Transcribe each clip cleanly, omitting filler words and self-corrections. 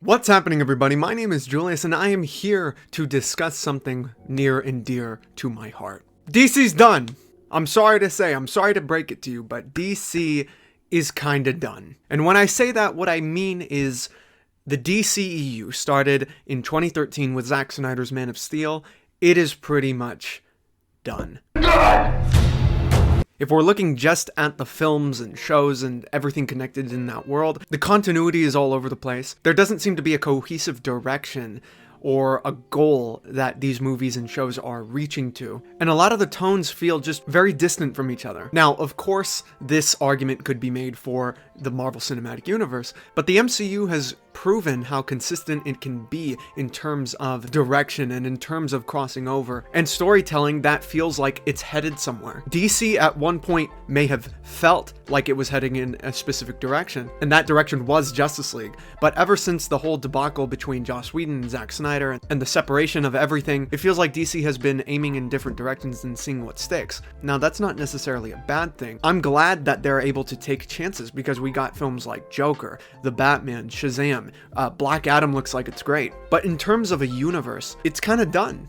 What's happening, everybody? My name is Julius, and I am here to discuss something near and dear to my heart. DC's done. I'm sorry to say, I'm sorry to break it to you, but DC is kinda done. And when I say that, what I mean is the DCEU started in 2013 with Zack Snyder's Man of Steel. It is pretty much done. If we're looking just at the films and shows and everything connected in that world, the continuity is all over the place. There doesn't seem to be a cohesive direction or a goal that these movies and shows are reaching to. And a lot of the tones feel just very distant from each other. Now, of course, this argument could be made for the Marvel Cinematic Universe, but the MCU has proven how consistent it can be in terms of direction and in terms of crossing over and storytelling that feels like it's headed somewhere. DC at one point may have felt like it was heading in a specific direction, and that direction was Justice League. But ever since the whole debacle between Joss Whedon and Zack Snyder and the separation of everything, it feels like DC has been aiming in different directions and seeing what sticks. Now, that's not necessarily a bad thing. I'm glad that they're able to take chances because we got films like Joker, The Batman, Shazam, Black Adam looks like it's great. But in terms of a universe, it's kind of done.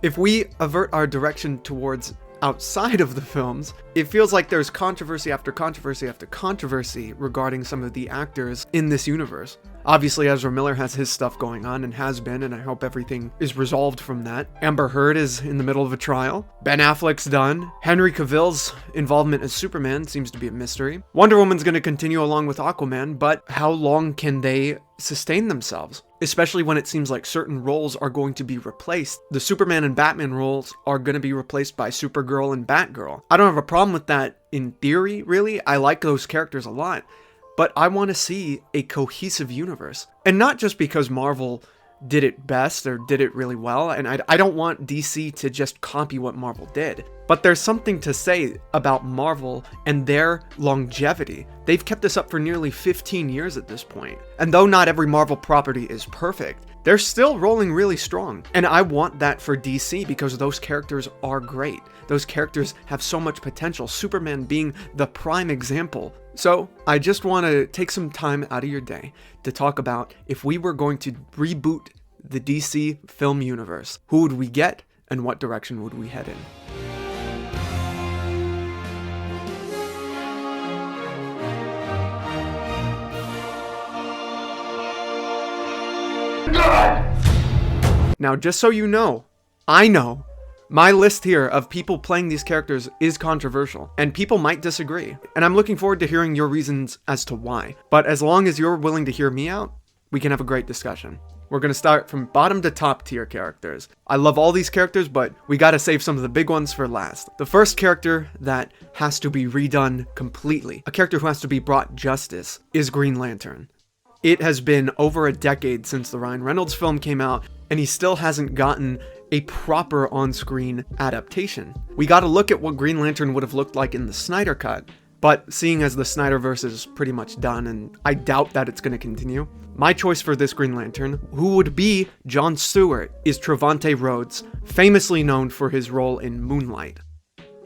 If we avert our direction towards outside of the films, it feels like there's controversy after controversy after controversy regarding some of the actors in this universe. Obviously, Ezra Miller has his stuff going on and has been, and I hope everything is resolved from that. Amber Heard is in the middle of a trial. Ben Affleck's done. Henry Cavill's involvement as Superman seems to be a mystery. Wonder Woman's going to continue along with Aquaman, but how long can they sustain themselves? Especially when it seems like certain roles are going to be replaced. The Superman and Batman roles are going to be replaced by Supergirl and Batgirl. I don't have a problem with that in theory, really. I like those characters a lot. But I want to see a cohesive universe. And not just because Marvel did it best or did it really well, and I don't want DC to just copy what Marvel did. But there's something to say about Marvel and their longevity. They've kept this up for nearly 15 years at this point. And though not every Marvel property is perfect, they're still rolling really strong. And I want that for DC because those characters are great. Those characters have so much potential, Superman being the prime example. So I just want to take some time out of your day to talk about if we were going to reboot the DC film universe, who would we get and what direction would we head in? Now, just so you know, I know my list here of people playing these characters is controversial, and people might disagree, and I'm looking forward to hearing your reasons as to why. But as long as you're willing to hear me out, we can have a great discussion. We're going to start from bottom to top tier characters. I love all these characters, but we got to save some of the big ones for last. The first character that has to be redone completely, a character who has to be brought justice, is Green Lantern. It has been over a decade since the Ryan Reynolds film came out, and he still hasn't gotten a proper on-screen adaptation. We gotta look at what Green Lantern would have looked like in the Snyder Cut, but seeing as the Snyderverse is pretty much done, and I doubt that it's gonna continue, my choice for this Green Lantern, who would be John Stewart, is Trevante Rhodes, famously known for his role in Moonlight.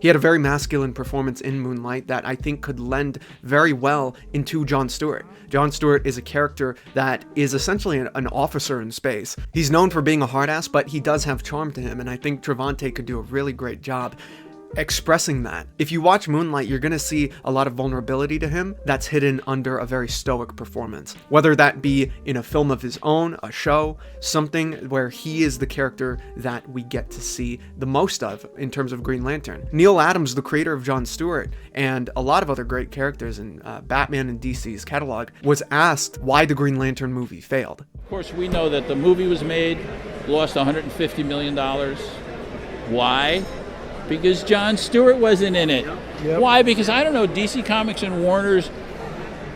He had a very masculine performance in Moonlight that I think could lend very well into John Stewart. John Stewart is a character that is essentially an officer in space. He's known for being a hard ass, but he does have charm to him, and I think Trevante could do a really great job expressing that. If you watch Moonlight, you're gonna see a lot of vulnerability to him that's hidden under a very stoic performance. Whether that be in a film of his own, a show, something where he is the character that we get to see the most of in terms of Green Lantern. Neil Adams, the creator of John Stewart, and a lot of other great characters in Batman and DC's catalog, was asked why the Green Lantern movie failed. Of course, we know that the movie was made, lost $150 million. Why? Because John Stewart wasn't in it. Yep. Why? Because I don't know, DC Comics and Warner's,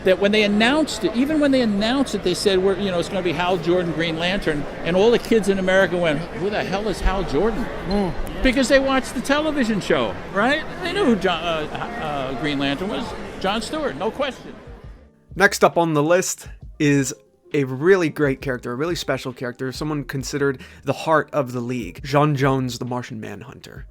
that when they announced it, even when they announced it, they said, it's going to be Hal Jordan, Green Lantern, and all the kids in America went, who the hell is Hal Jordan? Because they watched the television show, right? They knew who Green Lantern was. John Stewart, no question. Next up on the list is a really great character, a really special character, someone considered the heart of the League, J'onn J'onzz, the Martian Manhunter.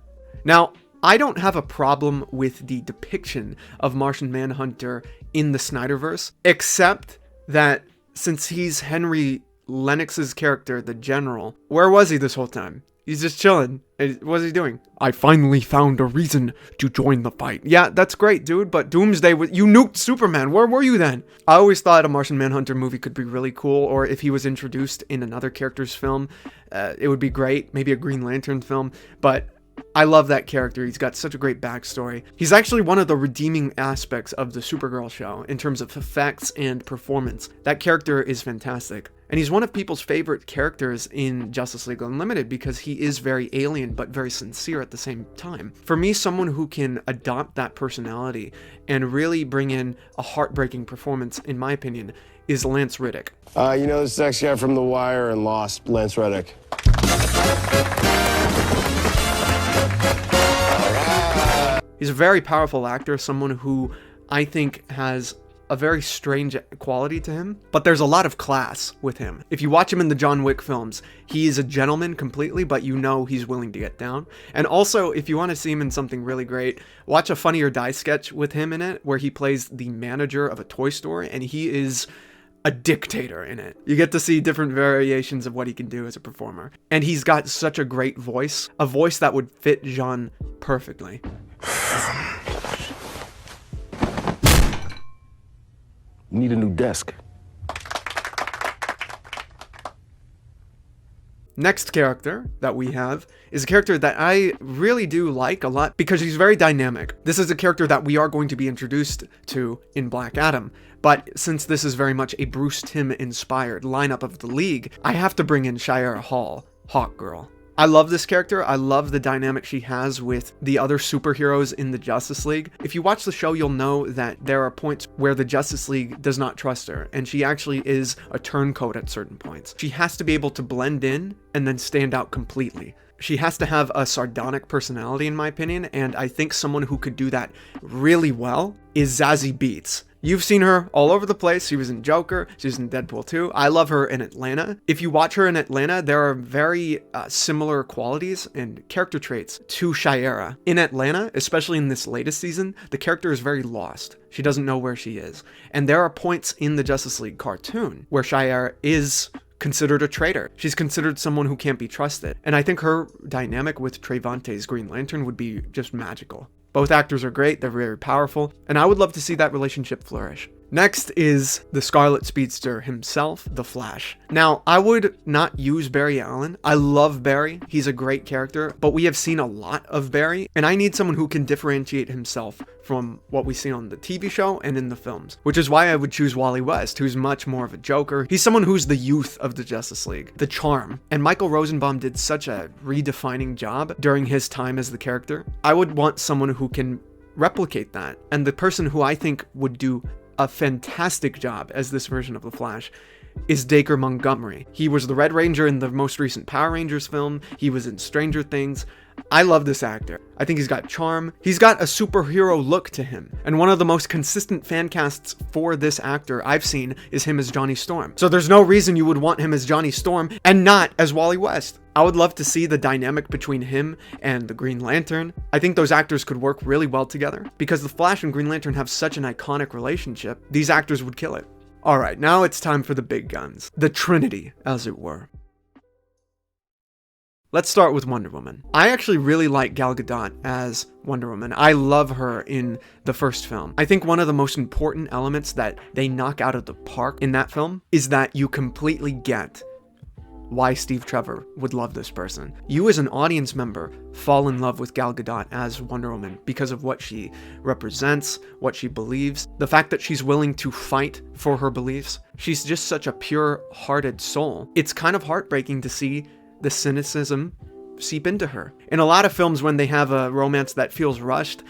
Now, I don't have a problem with the depiction of Martian Manhunter in the Snyderverse, except that since he's Henry Lennox's character, the general, where was he this whole time? He's just chilling. What was he doing? I finally found a reason to join the fight. Yeah, that's great, dude, but Doomsday, you nuked Superman. Where were you then? I always thought a Martian Manhunter movie could be really cool, or if he was introduced in another character's film, it would be great. Maybe a Green Lantern film, but I love that character. He's got such a great backstory. He's actually one of the redeeming aspects of the Supergirl show in terms of effects and performance. That character is fantastic. And he's one of people's favorite characters in Justice League Unlimited because he is very alien but very sincere at the same time. For me, someone who can adopt that personality and really bring in a heartbreaking performance, in my opinion, is Lance Reddick. You know this next guy from The Wire and Lost, Lance Reddick. He's a very powerful actor, someone who I think has a very strange quality to him, but there's a lot of class with him. If you watch him in the John Wick films, he is a gentleman completely, but you know he's willing to get down. And also, if you want to see him in something really great, watch a Funny or Die sketch with him in it, where he plays the manager of a toy store, and he is a dictator in it. You get to see different variations of what he can do as a performer. And he's got such a great voice, a voice that would fit Jean perfectly. Need a new desk. Next character that we have is a character that I really do like a lot because he's very dynamic. This is a character that we are going to be introduced to in Black Adam, but since this is very much a Bruce Timm inspired lineup of the League, I have to bring in Shira Hall, Hawkgirl. I love this character. I love the dynamic she has with the other superheroes in the Justice League. If you watch the show, you'll know that there are points where the Justice League does not trust her, and she actually is a turncoat at certain points. She has to be able to blend in and then stand out completely. She has to have a sardonic personality, in my opinion, and I think someone who could do that really well is Zazie Beetz. You've seen her all over the place. She was in Joker. She was in Deadpool 2. I love her in Atlanta. If you watch her in Atlanta, there are very similar qualities and character traits to Shira. In Atlanta, especially in this latest season, the character is very lost. She doesn't know where she is. And there are points in the Justice League cartoon where Shira is considered a traitor. She's considered someone who can't be trusted. And I think her dynamic with Trevante's Green Lantern would be just magical. Both actors are great, they're very powerful, and I would love to see that relationship flourish. Next is the Scarlet Speedster himself, the Flash. Now, I would not use Barry Allen. I love Barry, he's a great character, but we have seen a lot of Barry, and I need someone who can differentiate himself from what we see on the TV show and in the films, which is why I would choose Wally West, who's much more of a Joker. He's someone who's the youth of the Justice League, the charm, and Michael Rosenbaum did such a redefining job during his time as the character. I would want someone who can replicate that, and the person who I think would do a fantastic job as this version of the Flash is Dacre Montgomery. He was the Red Ranger in the most recent Power Rangers film. He was in Stranger Things. I love this actor. I think he's got charm. He's got a superhero look to him. And one of the most consistent fan casts for this actor I've seen is him as Johnny Storm. So there's no reason you would want him as Johnny Storm and not as Wally West. I would love to see the dynamic between him and the Green Lantern. I think those actors could work really well together because the Flash and Green Lantern have such an iconic relationship. These actors would kill it. All right, now it's time for the big guns. The Trinity, as it were. Let's start with Wonder Woman. I actually really like Gal Gadot as Wonder Woman. I love her in the first film. I think one of the most important elements that they knock out of the park in that film is that you completely get why Steve Trevor would love this person. You as an audience member fall in love with Gal Gadot as Wonder Woman because of what she represents, what she believes, the fact that she's willing to fight for her beliefs. She's just such a pure-hearted soul. It's kind of heartbreaking to see the cynicism seep into her. In a lot of films, when they have a romance that feels rushed,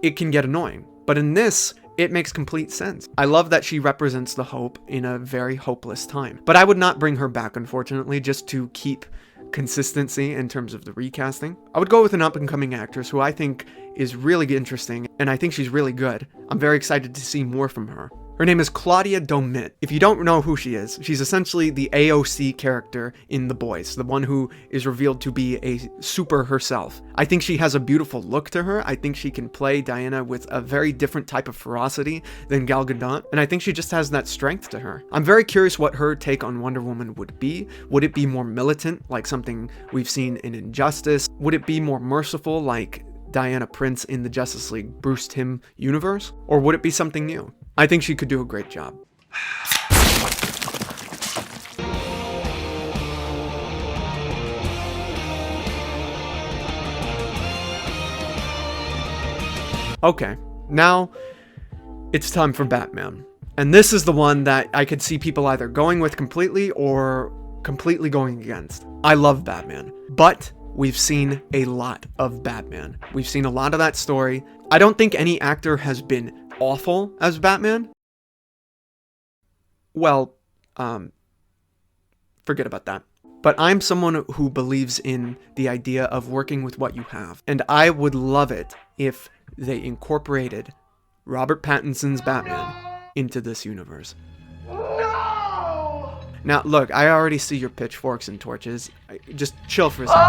it can get annoying. But in this, it makes complete sense. I love that she represents the hope in a very hopeless time. But I would not bring her back, unfortunately, just to keep consistency in terms of the recasting. I would go with an up-and-coming actress who I think is really interesting, and I think she's really good. I'm very excited to see more from her. Her name is Claudia Domit. If you don't know who she is, she's essentially the AOC character in The Boys, the one who is revealed to be a super herself. I think she has a beautiful look to her. I think she can play Diana with a very different type of ferocity than Gal Gadot, and I think she just has that strength to her. I'm very curious what her take on Wonder Woman would be. Would it be more militant, like something we've seen in Injustice? Would it be more merciful, like Diana Prince in the Justice League Bruce Timm universe? Or would it be something new? I think she could do a great job. Okay, now it's time for Batman. And this is the one that I could see people either going with completely or completely going against. I love Batman, but we've seen a lot of Batman. We've seen a lot of that story. I don't think any actor has been awful as Batman. Well, forget about that. But I'm someone who believes in the idea of working with what you have. And I would love it if they incorporated Robert Pattinson's Batman into this universe. No! Now, look, I already see your pitchforks and torches. Just chill for a second.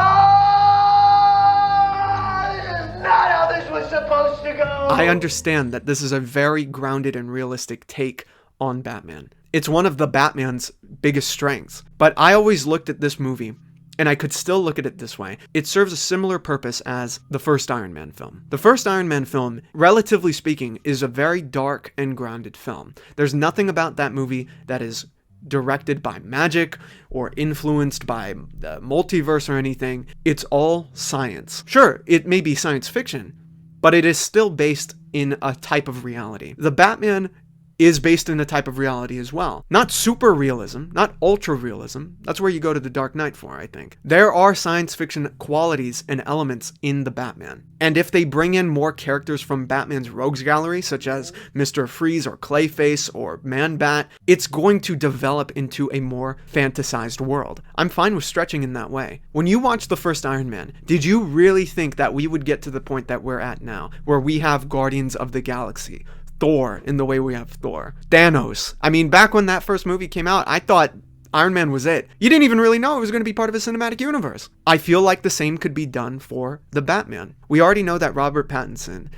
Not how this was supposed to go. I understand that this is a very grounded and realistic take on Batman. It's one of the Batman's biggest strengths. But I always looked at this movie, and I could still look at it this way. It serves a similar purpose as the first Iron Man film. The first Iron Man film, relatively speaking, is a very dark and grounded film. There's nothing about that movie that is directed by magic or influenced by the multiverse or anything. It's all science. Sure, it may be science fiction, but it is still based in a type of reality. The Batman is based in a type of reality as well. Not super realism, not ultra realism. That's where you go to The Dark Knight for, I think. There are science fiction qualities and elements in the Batman. And if they bring in more characters from Batman's rogues gallery, such as Mr. Freeze or Clayface or Man-Bat, it's going to develop into a more fantasized world. I'm fine with stretching in that way. When you watched the first Iron Man, did you really think that we would get to the point that we're at now, where we have Guardians of the Galaxy, Thor in the way we have Thor, Thanos? I mean, back when that first movie came out, I thought Iron Man was it. You didn't even really know it was going to be part of a cinematic universe. I feel like the same could be done for the Batman. We already know that Robert Pattinson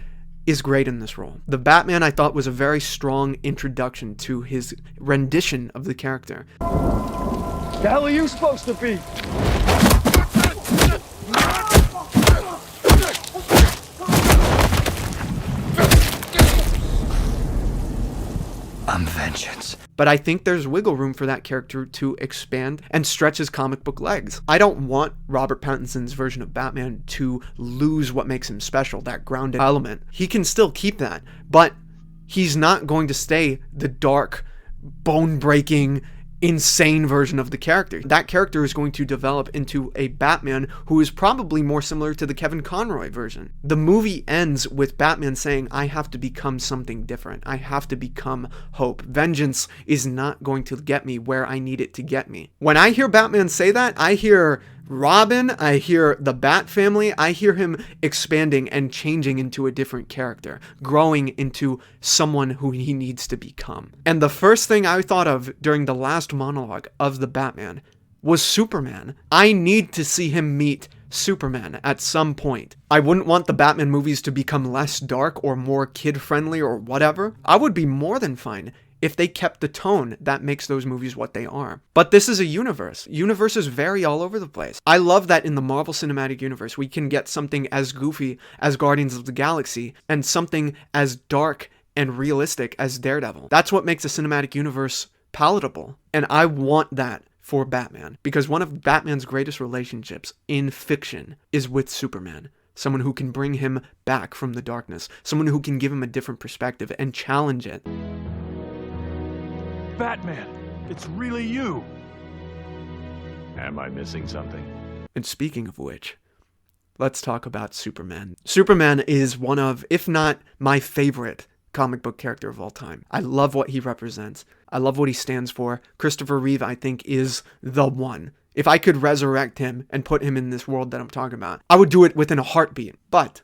is great in this role. The Batman, I thought, was a very strong introduction to his rendition of the character. The hell are you supposed to be? I'm vengeance. But I think there's wiggle room for that character to expand and stretch his comic book legs. I don't want Robert Pattinson's version of Batman to lose what makes him special, that grounded element. He can still keep that, but he's not going to stay the dark, bone-breaking, insane version of the character. That character is going to develop into a Batman who is probably more similar to the Kevin Conroy version. The movie ends with Batman saying, I have to become something different. I have to become hope. Vengeance is not going to get me where I need it to get me. When I hear Batman say that, I hear Robin, I hear the Bat family, I hear him expanding and changing into a different character, growing into someone who he needs to become. And the first thing I thought of during the last monologue of the Batman was Superman. I need to see him meet Superman at some point. I wouldn't want the Batman movies to become less dark or more kid-friendly or whatever. I would be more than fine if they kept the tone that makes those movies what they are. But this is a universe. Universes vary all over the place. I love that in the Marvel Cinematic Universe, we can get something as goofy as Guardians of the Galaxy and something as dark and realistic as Daredevil. That's what makes a cinematic universe palatable. And I want that for Batman, because one of Batman's greatest relationships in fiction is with Superman. Someone who can bring him back from the darkness. Someone who can give him a different perspective and challenge it. Batman, it's really you. Am I missing something? And speaking of which, let's talk about Superman. Superman is one of, if not my favorite comic book character of all time. I love what he represents. I love what he stands for. Christopher Reeve, I think, is the one. If I could resurrect him and put him in this world that I'm talking about, I would do it within a heartbeat. But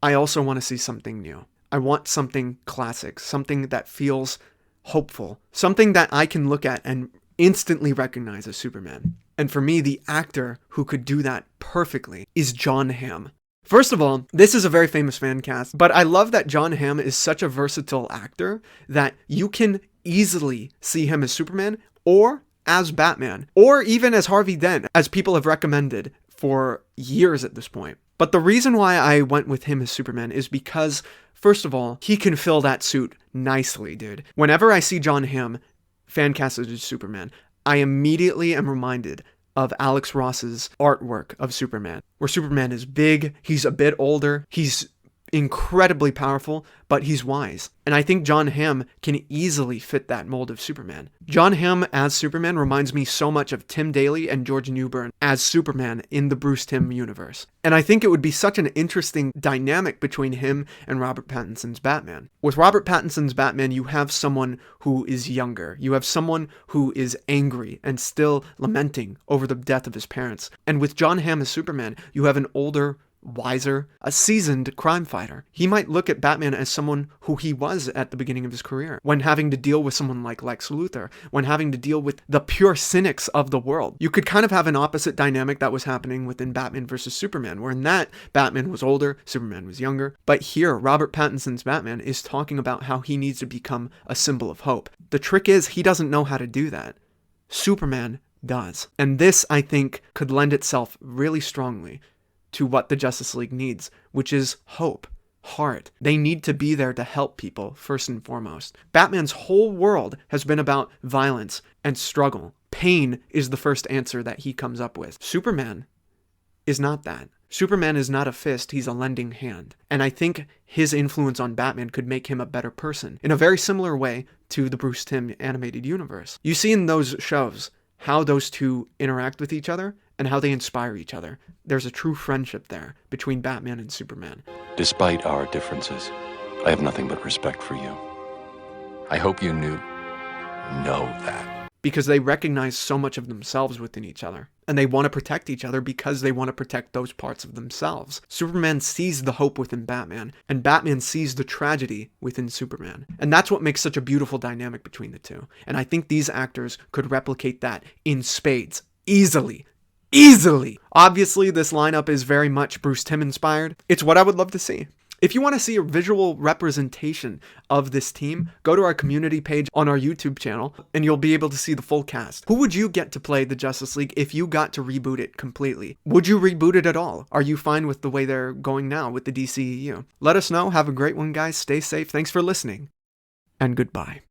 I also want to see something new. I want something classic, something that feels hopeful, something that I can look at and instantly recognize as Superman. And for me, the actor who could do that perfectly is Jon Hamm. First of all, this is a very famous fan cast, but I love that Jon Hamm is such a versatile actor that you can easily see him as Superman or as Batman, or even as Harvey Dent, as people have recommended for years at this point. But the reason why I went with him as Superman is because, first of all, he can fill that suit nicely, dude. Whenever I see Jon Hamm fan casted as Superman, I immediately am reminded of Alex Ross's artwork of Superman, where Superman is big, he's a bit older, he's incredibly powerful, but he's wise. And I think Jon Hamm can easily fit that mold of Superman. Jon Hamm as Superman reminds me so much of Tim Daly and George Newbern as Superman in the Bruce Timm universe. And I think it would be such an interesting dynamic between him and Robert Pattinson's Batman. With Robert Pattinson's Batman, you have someone who is younger. You have someone who is angry and still lamenting over the death of his parents. And with Jon Hamm as Superman, you have an older, wiser, a seasoned crime fighter. He might look at Batman as someone who he was at the beginning of his career, when having to deal with someone like Lex Luthor, when having to deal with the pure cynics of the world. You could kind of have an opposite dynamic that was happening within Batman versus Superman, where in that, Batman was older, Superman was younger. But here, Robert Pattinson's Batman is talking about how he needs to become a symbol of hope. The trick is, he doesn't know how to do that. Superman does. And this, I think, could lend itself really strongly to what the Justice League needs, which is hope, heart. They need to be there to help people, first and foremost. Batman's whole world has been about violence and struggle. Pain is the first answer that he comes up with. Superman is not that. Superman is not a fist, he's a lending hand. And I think his influence on Batman could make him a better person, in a very similar way to the Bruce Timm animated universe. You see in those shows how those two interact with each other, and how they inspire each other. There's a true friendship there between Batman and Superman. Despite our differences, I have nothing but respect for you. I hope you know that. Because they recognize so much of themselves within each other. And they want to protect each other because they want to protect those parts of themselves. Superman sees the hope within Batman, and Batman sees the tragedy within Superman. And that's what makes such a beautiful dynamic between the two. And I think these actors could replicate that in spades, easily. Obviously, this lineup is very much Bruce Timm inspired. It's what I would love to see. If you want to see a visual representation of this team, go to our community page on our YouTube channel, and you'll be able to see the full cast. Who would you get to play the Justice League if you got to reboot it completely? Would you reboot it at all? Are you fine with the way they're going now with the DCEU? Let us know. Have a great one, guys. Stay safe. Thanks for listening, and goodbye.